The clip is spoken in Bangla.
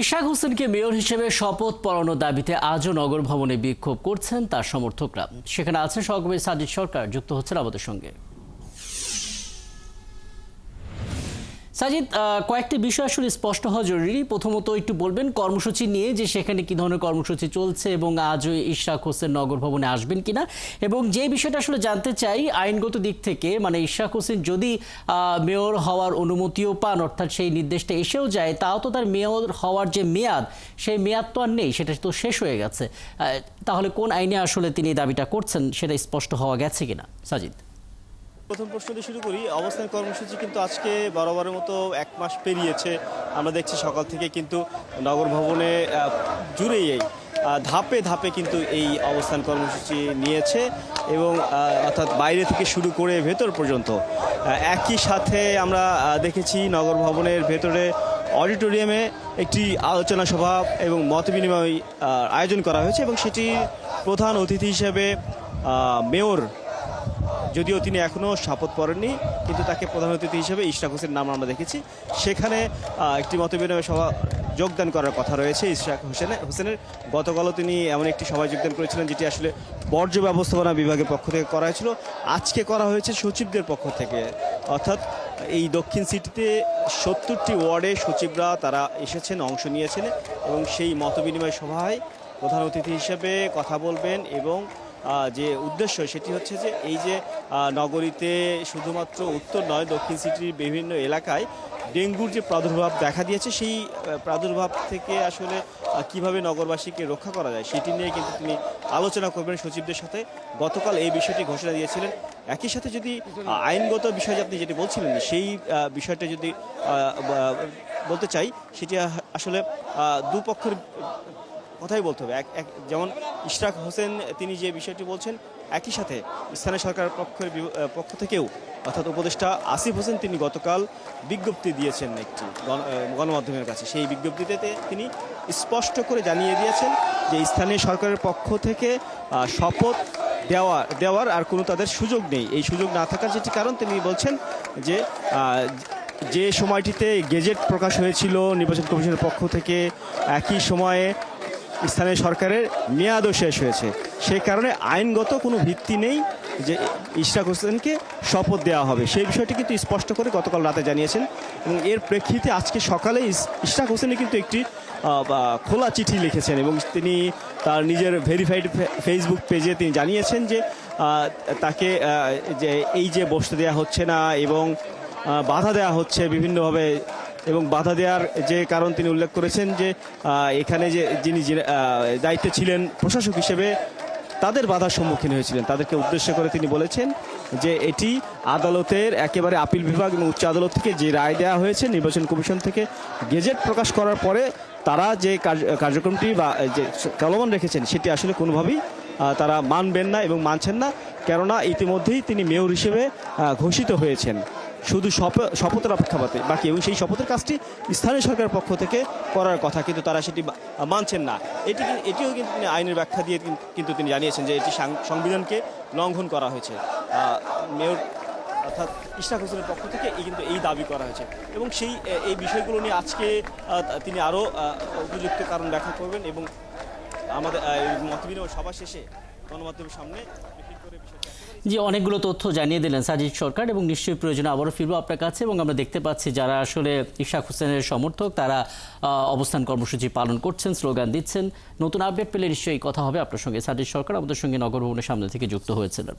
ইশরাক হোসেনকে মেয়র হিসেবে শপথ পড়ানোর দাবিতে আজও নগর ভবনে বিক্ষোভ করছেন তার সমর্থকরা। সেখানে আছেন সহকর্মী সাজিদ সরকার, যুক্ত হচ্ছেন আমাদের সঙ্গে। সাজিদ, কয়েকটি বিষয় আসলে স্পষ্ট হওয়া জরুরি। প্রথমত একটু বলবেন কর্মসূচি নিয়ে, যে সেখানে কি ধরনের কর্মসূচি চলছে এবং আজও ইশরাক হোসেন নগর ভবনে আসবেন কিনা, এবং যে বিষয়টা আসলে জানতে চাই আইনগত দিক থেকে, মানে ইশরাক হোসেন যদি মেয়র হওয়ার অনুমতিও পান, অর্থাৎ সেই নির্দেশটা এসেও যায়, তাও তো তার মেয়র হওয়ার যে মেয়াদ, সেই মেয়াদ তো আর নেই, সেটা তো শেষ হয়ে গেছে। তাহলে কোন আইনে আসলে তিনি দাবিটা করছেন সেটা স্পষ্ট হওয়া গেছে কিনা সাজিদ? প্রথম প্রশ্ন দিয়ে শুরু করি। অবস্থান কর্মসূচি কিন্তু আজকে বরাবরের মতো 1 মাস পেরিয়েছে। আমরা দেখছি সকাল থেকে কিন্তু নগর ভবনে জুড়েই ধাপে ধাপে কিন্তু এই অবস্থান কর্মসূচি নিয়েছে এবং অর্থাৎ বাইরে থেকে শুরু করে ভেতর পর্যন্ত একই সাথে আমরা দেখেছি নগর ভবনের ভেতরে অডিটোরিয়ামে একটি আলোচনা সভা এবং মতবিনিময় আয়োজন করা হয়েছে এবং সেটি প্রধান অতিথি হিসেবে মেয়র, যদিও তিনি এখনও শপথ পড়েননি, কিন্তু তাকে প্রধান অতিথি হিসেবে ইশরাক হোসেন নাম আমরা দেখেছি। সেখানে একটি মতবিনিময় সভা যোগদান করার কথা রয়েছে ইশরাক হোসেনের। গতকালও তিনি এমন একটি সভায় যোগদান করেছিলেন যেটি আসলে বর্জ্য ব্যবস্থাপনা বিভাগের পক্ষ থেকে করা হয়েছিল। আজকে করা হয়েছে সচিবদের পক্ষ থেকে, অর্থাৎ এই দক্ষিণ সিটিতে 70টি ওয়ার্ডে সচিবরা তারা এসেছেন, অংশ নিয়েছেন এবং সেই মতবিনিময় সভায় প্রধান অতিথি হিসেবে কথা বলবেন। এবং যে উদ্দেশ্য সেটি হচ্ছে যে এই যে নগরীতে শুধুমাত্র উত্তর নয়, দক্ষিণ সিটির বিভিন্ন এলাকায় ডেঙ্গুর যে প্রাদুর্ভাব দেখা দিয়েছে, সেই প্রাদুর্ভাব থেকে আসলে কিভাবে নগরবাসীকে রক্ষা করা যায় সেটি নিয়ে কিন্তু তিনি আলোচনা করবেন সচিবদের সাথে। গতকাল এই বিষয়টি ঘোষণা দিয়েছিলেন। একই সাথে যদি আইনগত বিষয় আপনি যেটি বলছিলেন, সেই বিষয়টা যদি বলতে চাই, সেটি আসলে দুপক্ষের কথাই বলতে হবে। যেমন ইশরাক হোসেন তিনি যে বিষয়টি বলছেন, একই সাথে স্থানীয় সরকার পক্ষ থেকেও, অর্থাৎ উপদেষ্টা আসিফ হোসেন, তিনি গতকাল বিজ্ঞপ্তি দিয়েছেন একটি গণমাধ্যমের কাছে। সেই বিজ্ঞপ্তিতে তিনি স্পষ্ট করে জানিয়ে দিয়েছেন যে স্থানীয় সরকারের পক্ষ থেকে শপথ দেওয়ার আর কোনো তাদের সুযোগ নেই। এই সুযোগ না থাকার যেটি কারণ তিনি বলছেন যে সময়টিতে গেজেট প্রকাশ হয়েছিল নির্বাচন কমিশনের পক্ষ থেকে, একই সময়ে স্থানীয় সরকারের মেয়াদও শেষ হয়েছে। সেই কারণে আইনগত কোনো ভিত্তি নেই যে ইশরাক হোসেনকে শপথ দেওয়া হবে। সেই বিষয়টি কিন্তু স্পষ্ট করে গতকাল রাতে জানিয়েছেন এবং এর প্রেক্ষিতে আজকে সকালে ইশরাক হোসেনই কিন্তু একটি খোলা চিঠি লিখেছেন এবং তিনি তার নিজের ভেরিফাইড ফেসবুক পেজে তিনি জানিয়েছেন যে তাকে যে এই যে বসতে দেওয়া হচ্ছে না এবং বাধা দেওয়া হচ্ছে বিভিন্নভাবে, এবং বাধা দেওয়ার যে কারণ তিনি উল্লেখ করেছেন যে এখানে যে যিনি দায়িত্বে ছিলেন প্রশাসক হিসেবে তাদের বাধার সম্মুখীন হয়েছিলেন। তাদেরকে উদ্দেশ্য করে তিনি বলেছেন যে এটি আদালতের একেবারে আপিল বিভাগ এবং উচ্চ আদালত থেকে যে রায় দেওয়া হয়েছে, নির্বাচন কমিশন থেকে গেজেট প্রকাশ করার পরে তারা যে কার্যক্রমটি বা যে চলমান রেখেছেন সেটি আসলে কোনোভাবেই তারা মানবেন না এবং মানছেন না, কেননা ইতিমধ্যেই তিনি মেয়র হিসেবে ঘোষিত হয়েছেন। শুধু শপথের অপেক্ষা বাকি এবং সেই শপথের কাজটি স্থানীয় সরকারের পক্ষ থেকে করার কথা, কিন্তু তারা সেটি মানছেন না। এটিও কিন্তু তিনি আইনের ব্যাখ্যা দিয়ে কিন্তু তিনি জানিয়েছেন যে এটি সংবিধানকে লঙ্ঘন করা হয়েছে। মেয়র অর্থাৎ ইশরাক হোসেনের পক্ষ থেকে কিন্তু এই দাবি করা হয়েছে এবং এই বিষয়গুলো নিয়ে আজকে তিনি আরও উপযুক্ত কারণ ব্যাখ্যা করবেন এবং আমাদের মতবিনিময় সভা শেষে গণমাধ্যমের সামনে জি, অনেকগুলো তথ্য জানিয়ে দিলেন সাজিদ সরকার এবং নিশ্চয়ই প্রয়োজনে আবারও ফিরবো আপনার কাছে। এবং আমরা দেখতে পাচ্ছি যারা আসলে ইশরাক হোসেনের সমর্থক তারা অবস্থান কর্মসূচি পালন করছেন, স্লোগান দিচ্ছেন। নতুন আপডেট পেলে নিশ্চয়ই কথা হবে আপনার সঙ্গে। সাজিদ সরকার আমাদের সঙ্গে নগর ভবনের সামনে থেকে যুক্ত হয়েছিলেন।